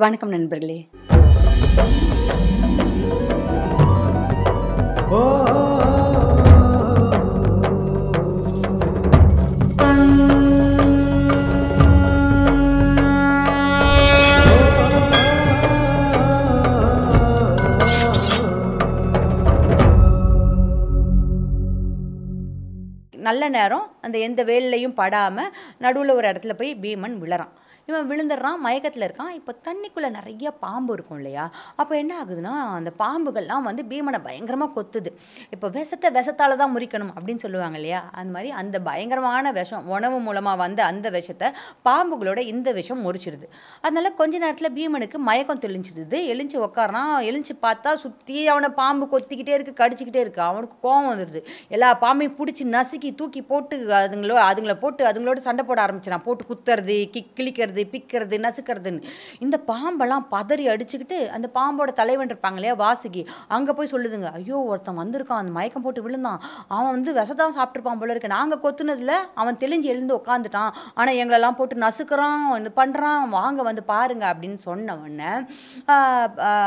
வணக்கம் நண்பர்களே. நல்ல நேரம் அந்த எந்த வேலையும் படாமல் நடுவில் ஒரு இடத்துல போய் பீமன் விழறான். இவன் விழுந்துடுறான், மயக்கத்தில் இருக்கான். இப்போ தண்ணிக்குள்ளே நிறைய பாம்பு இருக்கும் இல்லையா? அப்போ என்ன ஆகுதுன்னா, அந்த பாம்புகள்லாம் வந்து பீமனை பயங்கரமாக கொத்துது. இப்போ விஷத்தால் தான் முறிக்கணும் அப்படின்னு சொல்லுவாங்க இல்லையா? அந்த மாதிரி அந்த பயங்கரமான விஷம் உணவு மூலமாக வந்த அந்த விஷத்தை பாம்புகளோட இந்த விஷம் முறிச்சிடுது. அதனால கொஞ்ச நேரத்தில் பீமனுக்கு மயக்கம் தெளிஞ்சிடுது. எழுஞ்சி உக்காரான். எழுஞ்சி பார்த்தா சுற்றி அவனை பாம்பு கொத்திக்கிட்டே இருக்குது, கடிச்சிக்கிட்டே இருக்குது. அவனுக்கு கோவம் வந்துடுது. எல்லா பாம்பையும் பிடிச்சி நசுக்கி தூக்கி போட்டு அதுங்களோட சண்டை போட ஆரம்பிச்சிடான். போட்டு குத்துறது, கிழிக்கிறது, பிக்கிறது, நசுக்கிறதுன்னு. இந்த பாம்பெல்லாம் பதறி அடிச்சுக்கிட்டு அந்த பாம்போட தலைவன் இருப்பாங்க இல்லையா, வாசுகி, அங்கே போய் சொல்லுதுங்க, ஐயோ ஒருத்தன் வந்திருக்கான், அந்த மயக்கம் போட்டு விழுந்தான், அவன் வந்து விஷதான் சாப்பிட்ருப்பான் போல இருக்கு, நாங்கள் கொத்துனதில் அவன் தெளிஞ்சு எழுந்து உட்காந்துட்டான், ஆனால் எங்களெல்லாம் போட்டு நசுக்கிறான், பண்ணுறான், வாங்க வந்து பாருங்க அப்படின்னு சொன்ன உடனே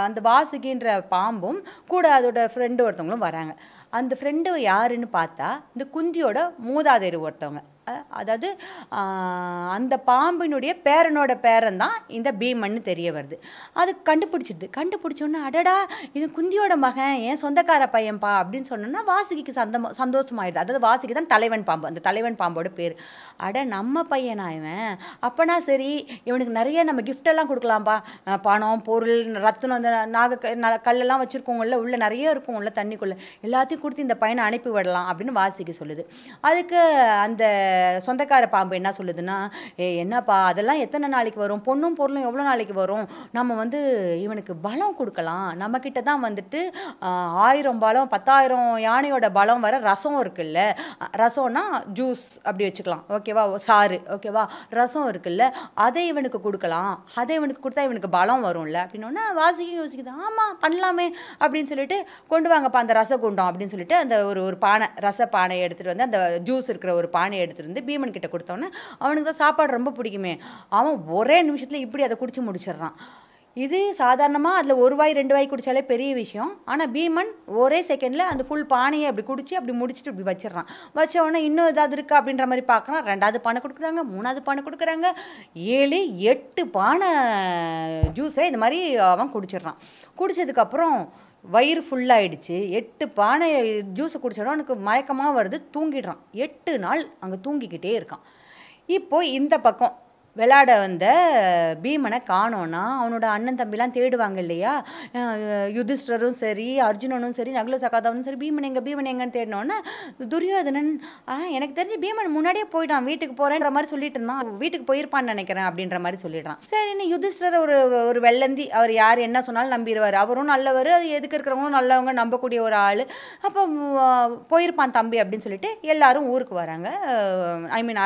அந்த வாசுகின்ற பாம்பும் கூட அதோட ஃப்ரெண்டு ஒருத்தவங்களும் வராங்க. அந்த ஃப்ரெண்டு யாருன்னு பார்த்தா இந்த குந்தியோட மூதாதையர் ஒருத்தவங்க. அதாவது அந்த பாம்பினுடைய பேரனோட பேரன் தான் இந்த பீமன்னு தெரிய வருது. அது கண்டுபிடிச்சோன்னா, அடடா இது குந்தியோட மகன், ஏன் சொந்தக்கார பையன்பா அப்படின்னு சொன்னோன்னா வாசுகிக்கு சந்தோஷமாயிடுது. அதாவது வாசுகி தான் தலைவன் பாம்பு, அந்த தலைவன் பாம்போட பேர். அட நம்ம பையனா இவன், அப்போனா சரி இவனுக்கு நிறைய நம்ம கிஃப்டெல்லாம் கொடுக்கலாம்ப்பா, பணம், பொருள், ரத்தனம், அந்த கல்லெல்லாம் வச்சுருக்கோங்கல்ல, உள்ள நிறைய இருக்கும்ல தண்ணிக்குள்ளே, எல்லாத்தையும் கொடுத்து இந்த பையனை அனுப்பி விடலாம் அப்படின்னு வாசுகி சொல்லுது. அதுக்கு அந்த சொந்தக்கார பாம்பு என்ன சொல்லுதுன்னா, என்னப்பா அதெல்லாம் எத்தனை நாளைக்கு வரும், பொண்ணும் பொருளும் எவ்வளோ நாளைக்கு வரும், நம்ம வந்து இவனுக்கு பலம் கொடுக்கலாம், நம்மக்கிட்ட தான் வந்துட்டு 1000 பலம் 10,000 யானையோட பலம் வர ரசம் இருக்குல்ல, ரசம்னா ஜூஸ் அப்படி வச்சுக்கலாம், ஓகேவா, சாறு, ஓகேவா, ரசம் இருக்குல்ல, அதை இவனுக்கு கொடுக்கலாம், அதை இவனுக்கு கொடுத்தா இவனுக்கு பலம் வரும்ல அப்படின்னோன்னா வாசிக்க யோசிக்குது, ஆமாம் பண்ணலாமே அப்படின்னு சொல்லிட்டு, கொண்டு வாங்கப்பா அந்த ரசகுண்டம் அப்படின்னு சொல்லிட்டு அந்த ஒரு பானை, ரச பானையை எடுத்துகிட்டு வந்து, அந்த ஜூஸ் இருக்கிற ஒரு பானையை எடுத்துகிட்டு வந்து பீமன் கிட்ட கொடுத்தோன்னே, அவனுக்கு தான் சாப்பாடு ரொம்ப பிடிக்குமே, அவன் ஒரே நிமிஷத்தில் இப்படி அதை குடிச்சு முடிச்சிடுறான். இது சாதாரணமாக அதில் ஒரு வாய் 2 வாய் குடித்தாலே பெரிய விஷயம். ஆனால் பீமன் ஒரே செகண்டில் அந்த ஃபுல் பானையை அப்படி குடிச்சு அப்படி முடிச்சுட்டு இப்படி வச்சிடறான். வச்ச உடனே இன்னும் ஏதாவது இருக்கா அப்படின்ற மாதிரி பார்க்குறான். 2வது பானை கொடுக்குறாங்க, 3வது பானை கொடுக்குறாங்க, 7 8 பானை ஜூஸை இது மாதிரி அவன் குடிச்சிடுறான். குடித்ததுக்கப்புறம் வயிறு ஃபுல்லாகிடுச்சு. 8 பானை ஜூஸை குடிச்சோன்னா அவனுக்கு மயக்கமாக வருது, தூங்கிடுறான். 8 நாள் அங்கே தூங்கிக்கிட்டே இருக்கான். இப்போது இந்த பக்கம் விளையாட வந்த பீமனை காணோன்னா அவனோட அண்ணன் தம்பிலாம் தேடுவாங்க இல்லையா, யுதிஷ்டரும் சரி, அர்ஜுனனும் சரி, நகுல சகாதவனும் சரி, பீமன் எங்கன்னு தேடினோன்னா துரியோதனன் எனக்கு தெரிஞ்சு பீமன் முன்னாடியே போயிட்டான், வீட்டுக்கு போகிறேன்ற மாதிரி சொல்லிட்டு இருந்தான், வீட்டுக்கு போயிருப்பான்னு நினைக்கிறேன் அப்படின்ற மாதிரி சொல்லிடுறான். சரி, இன்னும் யுதிஷ்டர் ஒரு வெள்ளந்தி, அவர் யார் என்ன சொன்னாலும் நம்பிடுவார், அவரும் நல்லவர், அது எதுக்கு இருக்கிறவங்களும் நல்லவங்க, நம்பக்கூடிய ஒரு ஆள், அப்போ போயிருப்பான் தம்பி அப்படின்னு சொல்லிட்டு எல்லாரும் ஊருக்கு வராங்க,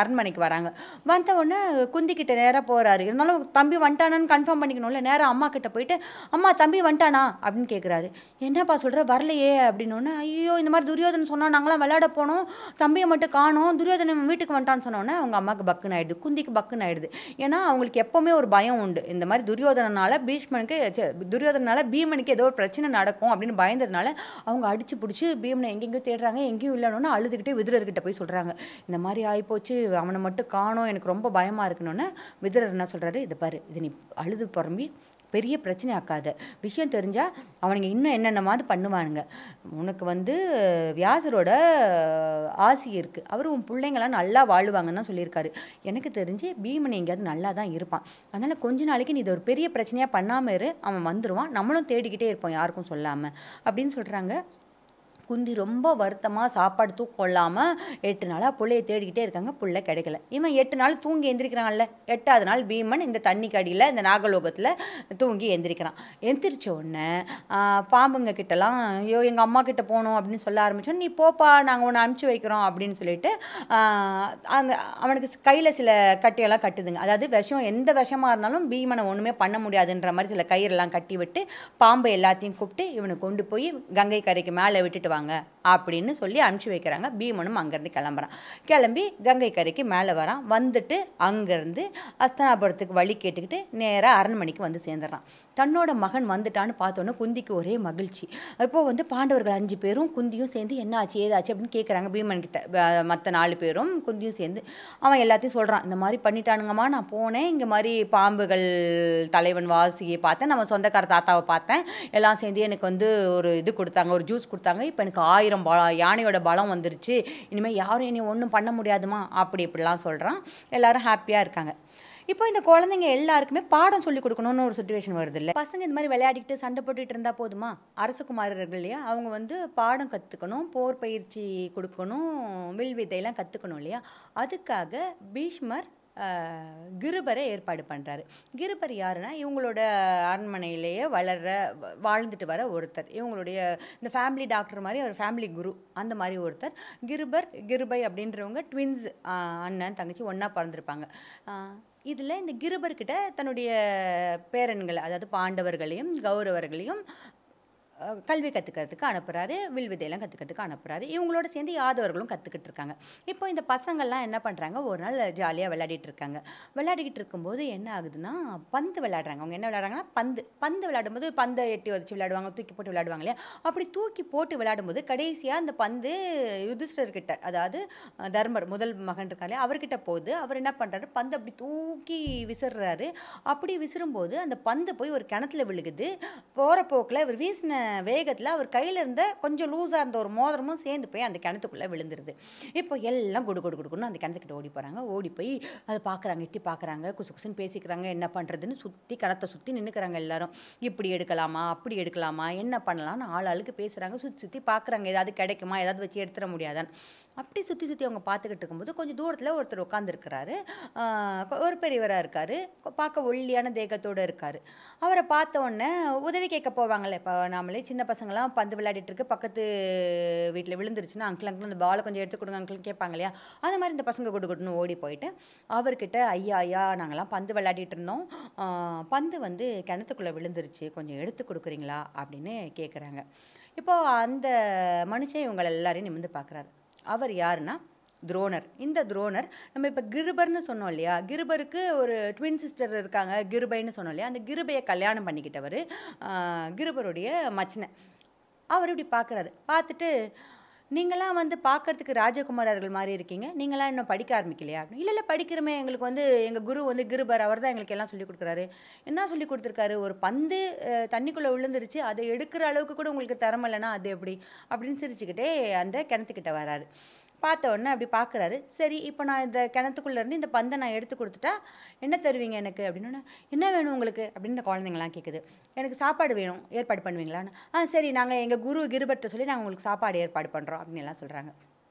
அரண்மனைக்கு வராங்க. வந்த உடனே குந்திக்கிட்ட நேராக போகிறாரு. இருந்தாலும் தம்பி வந்துட்டானான்னு கன்ஃபார்ம் பண்ணிக்கணும்ல, நேராக அம்மா கிட்ட போயிட்டு, அம்மா தம்பி வந்துட்டானா அப்படின்னு கேட்குறாரு. என்னப்பா சொல்கிற, வரலையே அப்படின்னோடனே, ஐயோ இந்த மாதிரி துரியோதனன் சொன்னால் நாங்களாம் விளையாட போனோம், தம்பியை மட்டும் காணோம், துரியோதனன் வீட்டுக்கு வந்துட்டான்னு சொன்னோன்னே அவங்க அம்மாவுக்கு பக்குன்னு ஆயிடுது, குந்திக்கு பக்குன்னு ஆயிடுது. ஏன்னா அவங்களுக்கு எப்போவுமே ஒரு பயம் உண்டு, இந்த மாதிரி துரியோதனால பீமனுக்கு ஏதோ ஒரு பிரச்சனை நடக்கும் அப்படின்னு பயந்ததுனால அவங்க அடிச்சு பிடிச்சி பீமனை எங்கெங்கேயோ தேடுறாங்க, எங்கேயும் இல்லைன்னு அழுதுகிட்டே விதுரர்கிட்ட போய் சொல்கிறாங்க, இந்த மாதிரி ஆகிப்போச்சு, அவனை மட்டும் காணோம், எனக்கு ரொம்ப பயமாக இருக்குன்னு. விதுரர் என்ன சொல்கிறாரு, இதை பாரு, இது நீ அழுது புறம்பி பெரிய பிரச்சனை ஆக்காத, விஷயம் தெரிஞ்சால் அவனுங்க இன்னும் என்னென்னமாவது பண்ணுவானுங்க, உனக்கு வந்து வியாசரோட ஆசி இருக்குது, அவர் உன் பிள்ளைங்களாம் நல்லா வாழுவாங்கன்னு தான் சொல்லியிருக்காரு, எனக்கு தெரிஞ்சு பீமன் எங்கேயாவது நல்லா தான் இருப்பான், அதனால் கொஞ்ச நாளைக்கு நீ இதை ஒரு பெரிய பிரச்சனையாக பண்ணாமல் இரு, அவன் வந்துடுவான், நம்மளும் தேடிக்கிட்டே இருப்போம் யாருக்கும் சொல்லாமல் அப்படின்னு சொல்கிறாங்க. குந்தி ரொம்ப வருத்தமாக சாப்பாடு தூக்கம் இல்லாமல் 8 நாளாக பிள்ளையை தேடிக்கிட்டே இருக்காங்க, பிள்ளை கிடைக்கல. இவன் 8 நாள் தூங்கி எந்திரிக்கிறான்ல, 8வது நாள் பீமன் இந்த தண்ணி கடியில் இந்த நாகலோகத்தில் தூங்கி எந்திரிக்கிறான். எந்திரிச்ச உடனே பாம்புங்க கிட்டலாம், ஐயோ எங்கள் அம்மா கிட்ட போகணும் அப்படின்னு சொல்ல ஆரம்பித்தோம், நீ போப்பா நாங்கள் உன்னை அனுப்பிச்சி வைக்கிறோம் அப்படின்னு சொல்லிட்டு அந்த அவனுக்கு கையில் சில கட்டியெல்லாம் கட்டுதுங்க. அதாவது விஷம், எந்த விஷமாக இருந்தாலும் பீமனை ஒன்றுமே பண்ண முடியாதுன்ற மாதிரி சில கயிறெல்லாம் கட்டி விட்டு பாம்பை எல்லாத்தையும் கூப்பிட்டு இவனை கொண்டு போய் கங்கை கரைக்கு மேலே விட்டுட்டு வாங்க அப்படின்னு சொல்லி அனுப்பிச்சி வைக்கிறாங்க. பீமனும் அங்கேருந்து கிளம்புறான். கிளம்பி கங்கை கரைக்கு மேலே வரான். வந்துட்டு அங்கேருந்து அஸ்தனாபுரத்துக்கு வழி கேட்டுக்கிட்டு நேராக அரண்மனைக்கு வந்து சேர்ந்துடுறான். தன்னோட மகன் வந்துட்டான்னு பார்த்தோன்னே குந்திக்கு ஒரே மகிழ்ச்சி. இப்போது வந்து பாண்டவர்கள் 5 பேரும் குந்தியும் சேர்ந்து என்ன ஆச்சு ஏதாச்சு அப்படின்னு கேட்குறாங்க பீமன் கிட்ட. மற்ற 4 பேரும் குந்தியும் சேர்ந்து அவன் எல்லாத்தையும் சொல்கிறான். இந்த மாதிரி பண்ணிட்டானுங்கம்மா, நான் போனேன், இங்கே மாதிரி பாம்புகள் தலைவன் வாசியை பார்த்தேன், நம்ம சொந்தக்கார தாத்தாவை பார்த்தேன், எல்லாம் சேர்ந்து எனக்கு வந்து ஒரு இது கொடுத்தாங்க, ஒரு ஜூஸ் கொடுத்தாங்க, இப்போ எனக்கு 1000 யானையோட பலம் வந்துருச்சு, இனிமேல் யாரும் என்னை ஒன்றும் பண்ண முடியாதுமா அப்படி இப்படிலாம் சொல்கிறான். எல்லாரும் ஹாப்பியாக இருக்காங்க. இப்போ இந்த குழந்தைங்க எல்லாருக்குமே பாடம் சொல்லி கொடுக்கணும்னு ஒரு சுச்சுவேஷன் வருது இல்லை. பசங்க இந்த மாதிரி விளையாடிட்டு சண்டை போட்டுட்டு இருந்தால் போதுமா? அரசகுமாரர்கள் இல்லையா, அவங்க வந்து பாடம் கற்றுக்கணும், போர் பயிற்சி கொடுக்கணும், வில் வித்தையெல்லாம் கற்றுக்கணும் இல்லையா. அதுக்காக பீஷ்மர் கிருபரை ஏற்பாடு பண்ணுறாரு. கிருபர் யாருன்னா இவங்களோட அரண்மனையிலேயே வாழ்ந்துட்டு வர ஒருத்தர். இவங்களுடைய இந்த ஃபேமிலி டாக்டர் மாதிரி ஒரு ஃபேமிலி குரு அந்த மாதிரி ஒருத்தர். கிருபை அப்படின்றவங்க ட்வின்ஸ், அண்ணன் தங்கச்சி ஒன்றா பிறந்திருப்பாங்க. இதில் இந்த கிருபர்கிட்ட தன்னுடைய பேரன்களை, அதாவது பாண்டவர்களையும் கௌரவர்களையும் கல்வி கற்றுக்கிறதுக்கு அனுப்புகிறாரு, வில் விதையெல்லாம் கற்றுக்கிறதுக்கு அனுப்புகிறாரு. இவங்களோட சேர்ந்து யாதவர்களும் கற்றுக்கிட்டு இருக்காங்க. இப்போ இந்த பசங்கள்லாம் என்ன பண்ணுறாங்க, ஒரு நாள் ஜாலியாக விளையாடிட்டு இருக்காங்க. விளையாடிக்கிட்டு இருக்கும்போது என்ன ஆகுதுன்னா பந்து விளையாடுறாங்க. அவங்க என்ன விளையாடுறாங்கன்னா பந்து விளையாடும்போது பந்தை எட்டி வச்சு விளையாடுவாங்க, தூக்கி போட்டு விளையாடுவாங்க இல்லையா. அப்படி தூக்கி போட்டு விளையாடும்போது கடைசியாக அந்த பந்து யுதிஷ்டர்கிட்ட, அதாவது தர்மர் முதல் மகன் இருக்காரு அவர்கிட்ட போகுது. அவர் என்ன பண்ணுறாரு, பந்து அப்படி தூக்கி விசிறாரு. அப்படி விசிறும்போது அந்த பந்து போய் ஒரு கிணத்துல விழுகுது. போகிற போக்கில் இவர் வீசின வேகத்தில் அவர் கையில் இருந்த கொஞ்சம் லூஸாக இருந்த ஒரு மோதிரமும் சேர்ந்து போய் அந்த கிணத்துக்குள்ளே விழுந்துருது. இப்போ எல்லாம் கொடுக்குன்னு அந்த கிணத்துக்கிட்ட ஓடி போகிறாங்க. ஓடி போய் அதை பார்க்குறாங்க, எட்டி பார்க்குறாங்க, குசுன்னு பேசிக்கிறாங்க, என்ன பண்ணுறதுன்னு கிணத்தை சுற்றி நின்றுக்கிறாங்க எல்லாரும். இப்படி எடுக்கலாமா அப்படி எடுக்கலாமா என்ன பண்ணலாம்னு ஆளுக்கு பேசுகிறாங்க. சுற்றி பார்க்குறாங்க, ஏதாவது கிடைக்குமா, ஏதாவது வச்சு எடுத்துட முடியாதான்னு. அப்படி சுற்றி அவங்க பார்த்துக்கிட்டு இருக்கும்போது கொஞ்சம் தூரத்தில் ஒருத்தர் உட்காந்துருக்கிறாரு. ஒரு பெரியவராக இருக்கார், பார்க்க ஒல்லியான தேகத்தோடு இருக்கார். அவரை பார்த்த உடனே உதவி கேட்க போவாங்களே, இப்போ நாமளே சின்ன பசங்களாம் பந்து விளையாடிட்டு இருக்கு, பக்கத்து வீட்டில் விழுந்துருச்சுன்னா அங்கிள் அந்த பாலை கொஞ்சம் எடுத்து கொடுங்க அங்கிள் கேட்பாங்க இல்லையா. அந்த மாதிரி இந்த பசங்க கொடுன்னு ஓடி போயிட்டு அவர்கிட்ட, ஐயா நாங்கள்லாம் பந்து விளையாடிட்டு இருந்தோம், பந்து வந்து கிணத்துக்குள்ளே விழுந்துருச்சு, கொஞ்சம் எடுத்து கொடுக்குறீங்களா அப்படின்னு கேட்குறாங்க. இப்போது அந்த மனுஷன் இவங்க எல்லாரையும் நிமிர்ந்து பார்க்குறாரு. அவர் யாருன்னா துரோணர். இந்த துரோணர் நம்ம இப்போ கிருபர்னு சொன்னோம் இல்லையா, கிருபருக்கு ஒரு ட்வின் சிஸ்டர் இருக்காங்க கிருபைன்னு சொன்னோம் இல்லையா, அந்த கிருபையை கல்யாணம் பண்ணிக்கிட்டவர் கிருபருடைய மச்சினை. அவர் இப்படி பார்க்குறாரு. பார்த்துட்டு, நீங்களாம் வந்து பார்க்கறதுக்கு ராஜகுமாரர்கள் மாதிரி இருக்கீங்க, நீங்களாம் இன்னும் படிக்க ஆரம்பிக்கலையா? இல்லை படிக்கிறோமே, எங்களுக்கு வந்து எங்கள் குரு வந்து கிருபர், அவர் தான் எங்களுக்கு எல்லாம் சொல்லி கொடுக்குறாரு. என்ன சொல்லி கொடுத்துருக்காரு, ஒரு பந்து தண்ணிக்குள்ளே விழுந்துருச்சு, அதை எடுக்கிற அளவுக்கு கூட உங்களுக்கு திறமையில்லைன்னா அது எப்படி அப்படின்னு சிரிச்சுக்கிட்டே அந்த கிணத்துக்கிட்ட வராரு. பார்த்த உடனே அப்படி பார்க்குறாரு. சரி, இப்போ நான் இந்த கிணத்துக்குள்ளேருந்து இந்த பந்தை நான் எடுத்து கொடுத்துட்டா என்ன தருவீங்க எனக்கு அப்படின்னு. என்ன வேணும் உங்களுக்கு அப்படின்னு இந்த குழந்தைங்களாம் கேட்குது. எனக்கு சாப்பாடு வேணும், ஏற்பாடு பண்ணுவீங்களான்னு. சரி, நாங்கள் எங்கள் குரு கிருபர்கிட்ட சொல்லி நாங்கள் உங்களுக்கு சாப்பாடு ஏற்பாடு பண்ணுறோம் அப்படின்னு எல்லாம் சொல்கிறாங்க.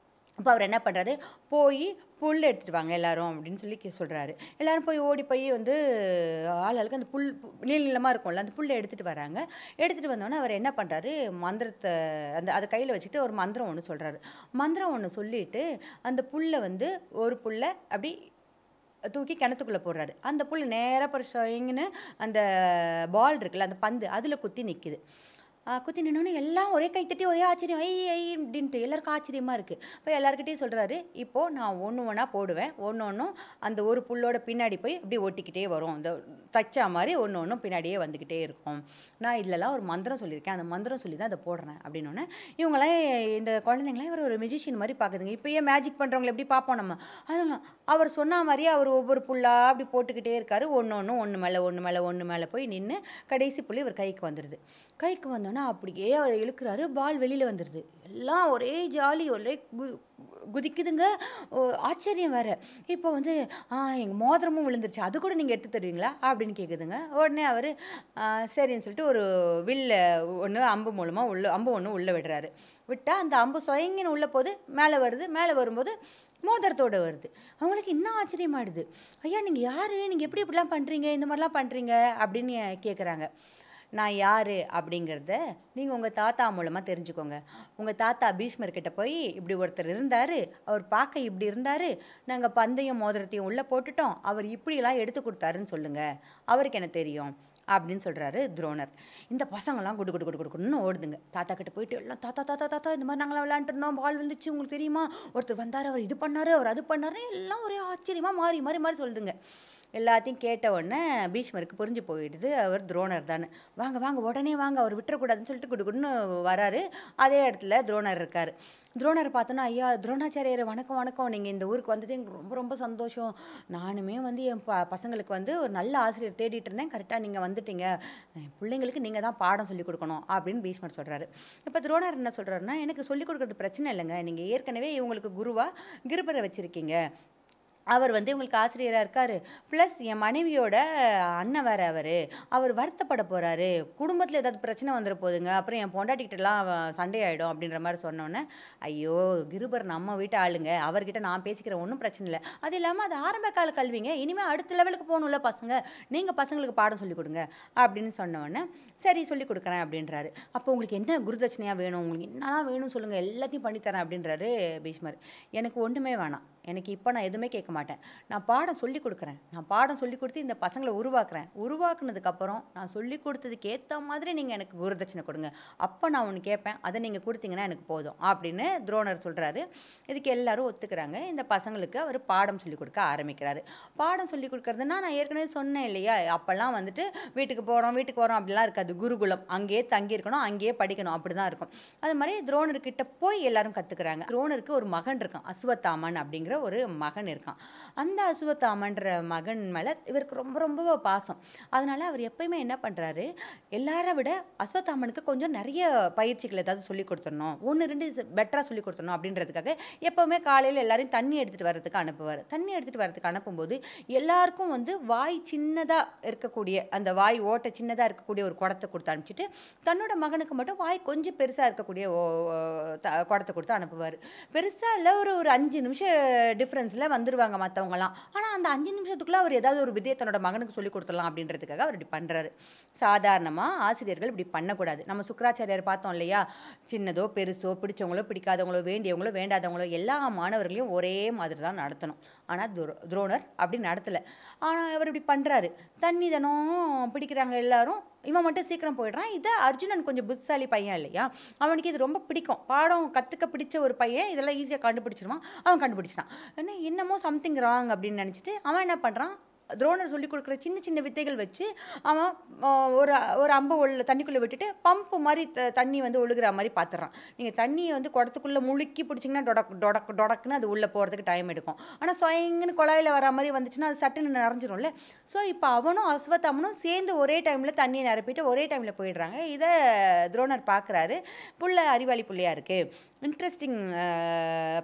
அப்போ அவர் என்ன பண்ணுறாரு, போய் புல் எடுத்துகிட்டு வாங்க எல்லாரும் அப்படின்னு சொல்லி சொல்கிறாரு. எல்லோரும் போய் ஓடி போய் வந்து ஆளுக்கு அந்த புல் நீளமாக இருக்கும்ல அந்த புல்லை எடுத்துகிட்டு வராங்க. எடுத்துகிட்டு வந்தோடனே அவர் என்ன பண்ணுறாரு, மந்திரத்தை அதை கையில் வச்சுக்கிட்டு ஒரு மந்திரம் ஒன்று சொல்கிறாரு. மந்திரம் ஒன்று சொல்லிவிட்டு அந்த புல்லை வந்து ஒரு புல்லை அப்படி தூக்கி கிணத்துக்குள்ளே போடுறாரு. அந்த புல் நேராக பறிச்சுன்னு அந்த பால் இருக்குல்ல, அந்த பந்து அதில் குத்தி நிற்கிது. குத்தி நின்னோன்னு எல்லாம் ஒரே கைத்தட்டி ஒரே ஆச்சரியம், ஐ அப்படின்ட்டு எல்லாருக்கும் ஆச்சரியமாக இருக்குது. இப்போ எல்லாருக்கிட்டையும் சொல்கிறாரு, இப்போது நான் ஒன்றா போடுவேன், ஒன்றும் அந்த ஒரு புல்லோட பின்னாடி போய் அப்படி ஒட்டிக்கிட்டே வரும், அந்த தச்சா மாதிரி ஒன்றும் பின்னாடியே வந்துக்கிட்டே இருக்கும். நான் இதிலலாம் ஒரு மந்திரம் சொல்லியிருக்கேன், அந்த மந்திரம் சொல்லி தான் அதை போடுறேன் அப்படின்னோடனே இவங்களாம் இந்த குழந்தைங்களாம் இவர் ஒரு மெஜிஷியன் மாதிரி பார்க்குதுங்க. இப்போ ஏன் மேஜிக் பண்ணுறவங்களை எப்படி பார்ப்போம் நம்ம, அதெல்லாம் அவர் சொன்ன மாதிரியே அவர் ஒவ்வொரு புல்லாக அப்படி போட்டுக்கிட்டே இருக்காரு. ஒன்று மேலே போய் நின்று கடைசி புள்ளி இவர் கைக்கு வந்துடுது. கைக்கு வந்தோன்னா அப்படியே அவர் இழுக்கிறாரு, பால் வெளியில் வந்துடுது. எல்லாம் ஒரே ஜாலி, ஒரே குதிக்குதுங்க, ஆச்சரியம் வேறு. இப்போ வந்து எங்கள் மோதிரமும் விழுந்துருச்சு, அது கூட நீங்கள் எடுத்து தருவீங்களா அப்படின்னு கேட்குதுங்க. உடனே அவர் சரின்னு சொல்லிட்டு ஒரு வில்ல ஒன்று அம்பு மூலமாக அம்பு ஒன்று உள்ளே விடுறாரு. விட்டால் அந்த அம்பு சொயங்கின்னு உள்ளே போது மேலே வருது. மேலே வரும்போது மோதிரத்தோடு வருது. அவங்களுக்கு இன்னும் ஆச்சரியமாயிடுது. ஐயா நீங்கள் யார், நீங்கள் எப்படி இப்படிலாம் பண்ணுறீங்க, இந்த மாதிரிலாம் பண்ணுறீங்க அப்படின்னு கேட்குறாங்க. நான் யார் அப்படிங்கிறத நீங்கள் உங்கள் தாத்தா மூலமாக தெரிஞ்சுக்கோங்க. உங்கள் தாத்தா பீஷ்மர்கிட்ட போய் இப்படி ஒருத்தர் இருந்தார், அவர் பார்க்க இப்படி இருந்தார், நாங்கள் பந்தையும் மோதிரத்தையும் உள்ளே போட்டுட்டோம், அவர் இப்படிலாம் எடுத்து கொடுத்தாருன்னு சொல்லுங்கள், அவருக்கு என்ன தெரியும் அப்படின்னு சொல்கிறாரு துரோணர். இந்த பசங்கள்லாம் குடு குடு குடு குடுன்னு ஓடுதுங்க. தாத்தா கிட்ட போயிட்டு எல்லாம் தாத்தா தாத்தா தாத்தா இந்த மாதிரி நாங்களாம் விளையாண்டுருந்தோம், பால் விழுந்துச்சு உங்களுக்கு தெரியுமா, ஒருத்தர் வந்தார், அவர் இது பண்ணார், அவர் அது பண்ணாரு, எல்லாம் ஒரே ஆச்சரியமாக மாறி மாறி மாறி சொல்லுதுங்க. எல்லாத்தையும் கேட்ட உடனே பீஷ்மருக்கு புரிஞ்சு போயிடுது அவர் துரோணர் தானே. வாங்க வாங்க உடனே வாங்க, அவர் விட்டுறக்கூடாதுன்னு சொல்லிட்டு குடுக்குன்னு வராரு. அதே இடத்துல துரோணர் இருக்கார். துரோணர் பார்த்தோன்னா, ஐயா துரோணாச்சாரியர் வணக்கம் வணக்கம், நீங்கள் இந்த ஊருக்கு வந்தது எனக்கு ரொம்ப ரொம்ப சந்தோஷம். நானுமே வந்து என் பசங்களுக்கு வந்து ஒரு நல்ல ஆசிரியர் தேடிட்டு இருந்தேன், கரெக்டாக நீங்கள் வந்துட்டீங்க, என் பிள்ளைங்களுக்கு நீங்கள் தான் பாடம் சொல்லிக் கொடுக்கணும் அப்படின்னு பீஷ்மர் சொல்கிறாரு. இப்போ துரோணர் என்ன சொல்கிறாருன்னா, எனக்கு சொல்லிக் கொடுக்குறது பிரச்சனை இல்லைங்க, நீங்கள் ஏற்கனவே இவங்களுக்கு குருவாக கிருபரை வச்சுருக்கீங்க, அவர் வந்து உங்களுக்கு ஆசிரியராக இருக்கார், ப்ளஸ் என் மனைவியோட அண்ணன் வேறு, அவர் வருத்தப்பட போகிறாரு, குடும்பத்தில் ஏதாவது பிரச்சனை வந்துட போகுதுங்க, அப்புறம் என் பொண்டாட்டிக்கிட்டலாம் சண்டை ஆகிடும் அப்படின்ற மாதிரி சொன்னோன்னே, ஐயோ கிருபர் நம்ம வீட்டு ஆளுங்க, அவர்கிட்ட நான் பேசிக்கிறேன், ஒன்றும் பிரச்சனை இல்லை, அது இல்லாமல் அது ஆரம்ப கால கல்விங்க, இனிமேல் அடுத்த லெவலுக்கு போகணும்ல பசங்க, நீங்கள் பசங்களுக்கு பாடம் சொல்லிக் கொடுங்க அப்படின்னு சொன்னோடனே, சரி சொல்லிக் கொடுக்குறேன் அப்படின்றாரு. அப்போ உங்களுக்கு என்ன குருதட்சணையாக வேணும், உங்களுக்கு என்னெல்லாம் வேணும்னு சொல்லுங்கள், எல்லாத்தையும் பண்ணித்தரேன் அப்படின்றாரு பீஷ்மர். எனக்கு ஒன்றுமே வேணாம், எனக்கு இப்போ நான் எதுவுமே கேட்க மாட்டேன், நான் பாடம் சொல்லி கொடுக்குறேன், நான் பாடம் சொல்லி கொடுத்து இந்த பசங்களை உருவாக்குறேன், உருவாக்குனதுக்கப்புறம் நான் சொல்லி கொடுத்ததுக்கு ஏற்ற மாதிரி நீங்கள் எனக்கு குருதட்சணை கொடுங்க, அப்போ நான் ஒன்று கேட்பேன், அதை நீங்கள் கொடுத்தீங்கன்னா எனக்கு போதும் அப்படின்னு துரோணர் சொல்கிறாரு. இதுக்கு எல்லாரும் ஒத்துக்கிறாங்க. இந்த பசங்களுக்கு அவர் பாடம் சொல்லிக் கொடுக்க ஆரம்பிக்கிறாரு. பாடம் சொல்லிக் கொடுக்கறதுனா நான் ஏற்கனவே சொன்னேன் இல்லையா, அப்போல்லாம் வந்துட்டு வீட்டுக்கு வரோம் அப்படிலாம் இருக்காது, குருகுலம், அங்கேயே தங்கியிருக்கணும், அங்கேயே படிக்கணும், அப்படி தான் இருக்கும். அது மாதிரி துரோணர்கிட்ட போய் எல்லாரும் கற்றுக்குறாங்க. துரோணருக்கு ஒரு மகன் இருக்கான், அஸ்வத்தாமன் அப்படிங்கிற ஒரு மகன் இருக்கான். அந்த அஸ்வத்தாமன்ற மகன் மேலே இவருக்கு ரொம்ப ரொம்ப பாசம். அதனால அவர் எப்பயுமே என்ன பண்ணுறாரு, எல்லாரை விட அஸ்வத்தாமனுக்கு கொஞ்சம் நிறைய பயிற்சிகள் ஏதாவது சொல்லிக் கொடுத்துடணும், 1-2 பெட்டராக சொல்லிக் கொடுத்துடணும் அப்படின்றதுக்காக எப்போவுமே காலையில் எல்லாரையும் தண்ணி எடுத்துகிட்டு வர்றதுக்கு அனுப்புவார். தண்ணி எடுத்துகிட்டு வர்றதுக்கு அனுப்பும்போது எல்லாருக்கும் வந்து வாய் சின்னதாக இருக்கக்கூடிய, அந்த வாய் ஓட்டை சின்னதாக இருக்கக்கூடிய ஒரு குடத்தை கொடுத்து அனுப்பிச்சிட்டு, தன்னோட மகனுக்கு மட்டும் வாய் கொஞ்சம் பெருசாக இருக்கக்கூடிய குடத்தை கொடுத்து அனுப்புவார். பெருசாக இல்லை, ஒரு 5 நிமிஷம் டிஃப்ரென்ஸில் வந்துடுவாங்க மற்றவங்கலாம். ஆனால் அந்த 5 நிமிஷத்துக்குள்ளே அவர் ஏதாவது ஒரு விதையை தன்னோட மகனுக்கு சொல்லிக் கொடுத்துடலாம் அப்படின்றதுக்காக அவர் இப்படி பண்ணுறாரு. சாதாரணமாக ஆசிரியர்கள் இப்படி பண்ணக்கூடாது. நம்ம சுக்கராச்சாரியார் பார்த்தோம் இல்லையா, சின்னதோ பெருசோ, பிடிச்சவங்களோ பிடிக்காதவங்களோ, வேண்டியவங்களோ வேண்டாதவங்களோ எல்லா மாணவர்களையும் ஒரே மாதிரி தான் நடத்தணும். ஆனால் துரோணர் அப்படி நடத்தலை. ஆனால் அவர் இப்படி பண்ணுறாரு. தண்ணி தினம் பிடிக்கிறாங்க எல்லாரும், இவன் மட்டும் சீக்கிரம் போயிடுறான். இதை அர்ஜுனன் கொஞ்சம் புத்திசாலி பையன் இல்லையா, அவனுக்கு இது ரொம்ப பிடிக்கும், பாடம் கற்றுக்க பிடிச்ச ஒரு பையன், இதெல்லாம் ஈஸியாக கண்டுபிடிச்சிருவான். அவன் கண்டுபிடிச்சிட்டான். என்னமோ சம்திங் ராங் அப்படின்னு நினச்சிட்டு அவன் என்ன பண்ணுறான், துரோணர் சொல்லிக் கொடுக்குற சின்ன சின்ன வித்தைகள் வச்சு அவன் ஒரு அம்பு தண்ணிக்குள்ளே விட்டுட்டு பம்பு மாதிரி தண்ணி வந்து ஒழுகிற மாதிரி பார்த்துட்றான். நீங்கள் தண்ணியை வந்து குடத்துக்குள்ளே முழுக்கி பிடிச்சிங்கன்னா டொடக்குன்னு அது உள்ளே போகிறதுக்கு டைம் எடுக்கும். ஆனால் சொயங்கன்னு குழாயில் வர மாதிரி வந்துச்சுன்னா அது சட்டுன்னு நிறைஞ்சிரும்ல. ஸோ இப்போ அவனும் அஸ்வத்தாமனும் சேர்ந்து ஒரே டைமில் தண்ணியை நிரப்பிட்டு ஒரே டைமில் போயிடுறாங்க. இதை துரோணர் பார்க்குறாரு. அறிவாளி பிள்ளையாக இருக்குது, இன்ட்ரெஸ்டிங்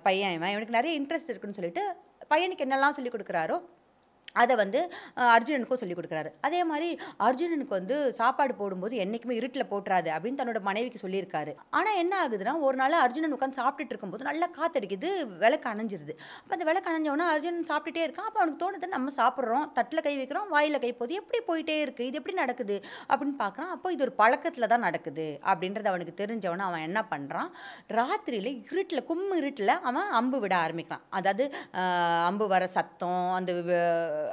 பையன், இவனுக்கு நிறைய இன்ட்ரெஸ்ட் இருக்குன்னு சொல்லிட்டு பையனுக்கு என்னெல்லாம் சொல்லிக் கொடுக்குறாரோ அதை வந்து அர்ஜுனனுக்கும் சொல்லிக் கொடுக்குறாரு. அதே மாதிரி அர்ஜுனனுக்கு வந்து சாப்பாடு போடும்போது என்றைக்குமே இருட்டில் போட்டுறாது அப்படின்னு தன்னோட மனைவிக்கு சொல்லியிருக்காரு. ஆனால் என்ன ஆகுதுன்னா, ஒரு நாள் அர்ஜுனன் உட்காந்து சாப்பிட்டுட்டு இருக்கும்போது நல்லா காத்தடிக்குது, விளக்கு அணைஞ்சிருது. அப்போ அந்த விளக்கு அணைஞ்சவொன்னா அர்ஜுனன் சாப்பிட்டுட்டே இருக்கான். அப்போ அவனுக்கு தோணுது, நம்ம சாப்பிட்றோம், தட்டில் கை வைக்கிறோம், வாயில் கை போகுது, எப்படி போயிட்டே இருக்குது, இது எப்படி நடக்குது அப்படின்னு பார்க்குறான். அப்போ இது ஒரு பழக்கத்தில் தான் நடக்குது அப்படின்றது அவனுக்கு தெரிஞ்சவொன்னே அவன் என்ன பண்ணுறான், ராத்திரியில் இருட்டில் இருட்டில் அவன் அம்பு விட ஆரம்பிக்கிறான். அதாவது அம்பு வர சத்தம்,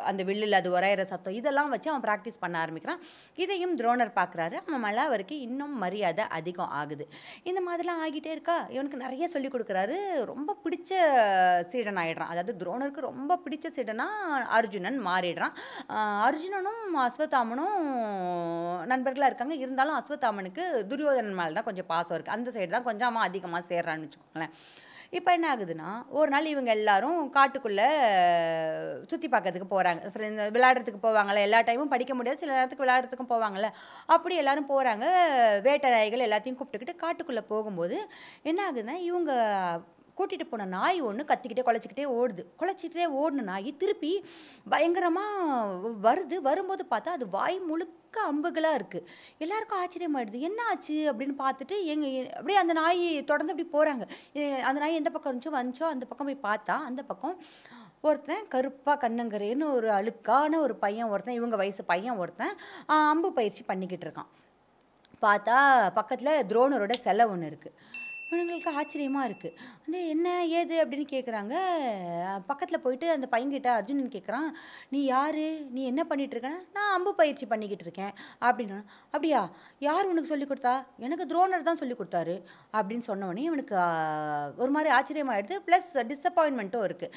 அந்த வில்லில் அது உரையிற சத்தம், இதெல்லாம் வச்சு அவன் ப்ராக்டிஸ் பண்ண ஆரம்பிக்கிறான். இதையும் துரோணர் பார்க்குறாரு. அவன் மேலே அவருக்கு இன்னும் மரியாதை அதிகம் ஆகுது. இந்த மாதிரிலாம் ஆகிட்டே இருக்கா, இவனுக்கு நிறைய சொல்லிக் கொடுக்குறாரு. ரொம்ப பிடிச்ச சீடன் ஆகிடுறான். அதாவது துரோணருக்கு ரொம்ப பிடிச்ச சீடனாக அர்ஜுனன் மாறிடுறான். அர்ஜுனனும் அஸ்வத்தாமனும் நண்பர்களாக இருக்காங்க. இருந்தாலும் அஸ்வத்தாமனுக்கு துரியோதனன் மேலே தான் கொஞ்சம் பாசம் இருக்குது. அந்த சைடு தான் கொஞ்சம் அவன் அதிகமாக சேர்றான்னு வச்சுக்கோங்களேன். இப்போ என்ன ஆகுதுன்னா, ஒரு நாள் இவங்க எல்லாரும் காட்டுக்குள்ளே சுற்றி பார்க்கறதுக்கு போகிறாங்க. விளையாடுறதுக்கு போவாங்கள்ல, எல்லா டைமும் படிக்க முடியாது, சில நேரத்துக்கு விளையாடுறதுக்கும் போவாங்கள்ல, அப்படி எல்லோரும் போகிறாங்க. வேட்டை நாய்கள் எல்லாத்தையும் கூப்பிட்டுக்கிட்டு காட்டுக்குள்ளே போகும்போது என்ன ஆகுதுன்னா, இவங்க கூட்டிகிட்டு போன நாய் ஒன்று குலைச்சிக்கிட்டே ஓடின நாய் திருப்பி பயங்கரமாக வரும்போது பார்த்தா அது வாய் முழுக்க அம்புகளாக இருக்குது. எல்லாருக்கும் ஆச்சரியமாயிடுது, என்ன ஆச்சு அப்படின்னு பார்த்துட்டு அப்படியே அந்த நாய் தொடர்ந்து அப்படி போகிறாங்க. அந்த நாய் எந்த பக்கம் வந்துச்சோ அந்த பக்கம் போய் பார்த்தா, அந்த பக்கம் ஒருத்தன் கருப்பாக கண்ணங்கரேன்னு ஒரு அழுக்கான ஒரு பையன் ஒருத்தன், இவங்க வயசு பையன் ஒருத்தன் அம்பு பயிற்சி பண்ணிக்கிட்டு இருக்கான். பார்த்தா பக்கத்தில் துரோணரோட சிலை ஒன்று இருக்குது. இவனுங்களுக்கு ஆச்சரியமா இருக்கு. வந்து என்ன ஏது அப்படின்னு கேட்குறாங்க. பக்கத்துல போயிட்டு அந்த பையன்கிட்ட அர்ஜுனன் கேட்குறான், "நீ யாரு? நீ என்ன பண்ணிட்டு இருக்க?" "நான் அம்பு பயிற்சி பண்ணிக்கிட்டு இருக்கேன்" அப்படின்னா. "அப்படியா? யார் உனக்கு சொல்லிக் குடுத்தா?" "எனக்கு துரோணர் தான் சொல்லிக் குடுத்தாரு" அப்படின்னு சொன்ன உடனே இவனுக்கு ஒரு மாரி ஆச்சரியமாயிடுது. ப்ளஸ் டிசப்பாயின்ட்மெண்ட்டும் இருக்கு.